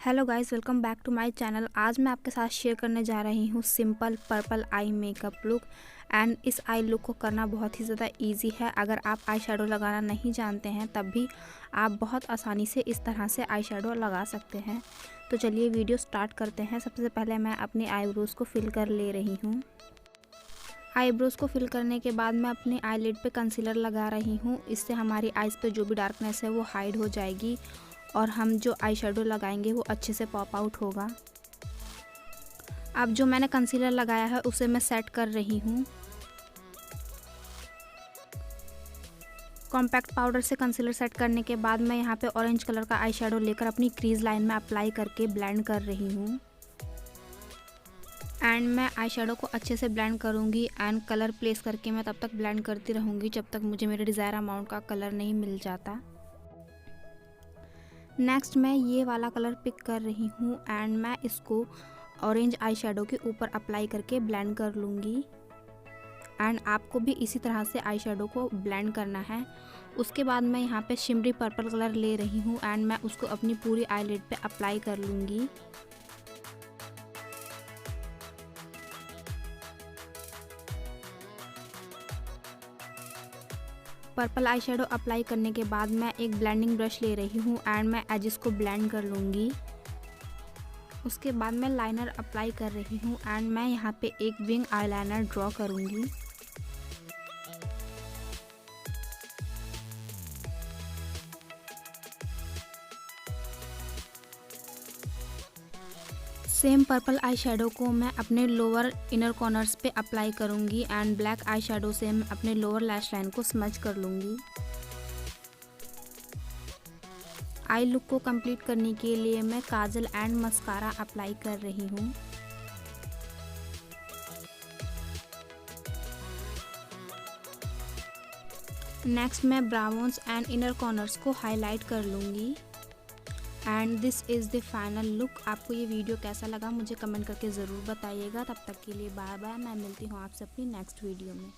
Hello guys, welcome back to my channel. आज मैं आपके साथ शेयर करने जा रही हूँ simple purple eye makeup look. And इस आई लुक को करना बहुत ही ज़्यादा इजी है। अगर आप आई शेडो लगाना नहीं जानते हैं तब भी आप बहुत आसानी से इस तरह से आई शेडो लगा सकते हैं। तो चलिए वीडियो स्टार्ट करते हैं। सबसे पहले मैं अपनी आईब्रोज़ को फिल कर ले रही हूँ। आईब्रोज़ को फिल करने के बाद मैं अपनी आईलिड पे कंसीलर लगा रही हूँ। इससे हमारी आइज़ पे जो भी डार्कनेस है वो हाइड हो जाएगी और हम जो आई शेडो लगाएंगे वो अच्छे से पॉप आउट होगा। अब जो मैंने कंसीलर लगाया है उसे मैं सेट कर रही हूँ। कॉम्पैक्ट पाउडर से कंसीलर सेट करने के बाद मैं यहाँ पे ऑरेंज कलर का आई शेडो लेकर अपनी क्रीज लाइन में अप्लाई करके ब्लेंड कर रही हूँ। एंड मैं आई शेडो को अच्छे से ब्लेंड करूँगी एंड कलर प्लेस करके मैं तब तक ब्लेंड करती रहूँगी जब तक मुझे मेरे डिज़ायर अमाउंट का कलर नहीं मिल जाता। नेक्स्ट मैं ये वाला कलर पिक कर रही हूँ एंड मैं इसको ऑरेंज आई शेडो के ऊपर अप्लाई करके ब्लेंड कर लूँगी। एंड आपको भी इसी तरह से आई शेडो को ब्लेंड करना है। उसके बाद मैं यहाँ पे शिमरी पर्पल कलर ले रही हूँ एंड मैं उसको अपनी पूरी आईलिड पे अप्लाई कर लूँगी। पर्पल आई शेडो अप्लाई करने के बाद मैं एक ब्लेंडिंग ब्रश ले रही हूँ एंड मैं एजेस को ब्लेंड कर लूँगी। उसके बाद मैं लाइनर अप्लाई कर रही हूँ एंड मैं यहाँ पे एक विंग आईलाइनर ड्रॉ करूँगी। सेम पर्पल आई शेडो को मैं अपने लोअर इनर कॉर्नर्स पे अप्लाई करूँगी एंड ब्लैक आई शेडो से मैं अपने लोअर लैश लाइन को स्मज कर लूँगी। आई लुक को कंप्लीट करने के लिए मैं काजल एंड मस्कारा अप्लाई कर रही हूँ। नेक्स्ट मैं ब्राउन्स एंड इनर कॉर्नर्स को हाईलाइट कर लूँगी। And this is the final look. आपको ये वीडियो कैसा लगा मुझे कमेंट करके ज़रूर बताइएगा। तब तक के लिए बाय बाय। मैं मिलती हूँ आपसे अपनी नेक्स्ट वीडियो में।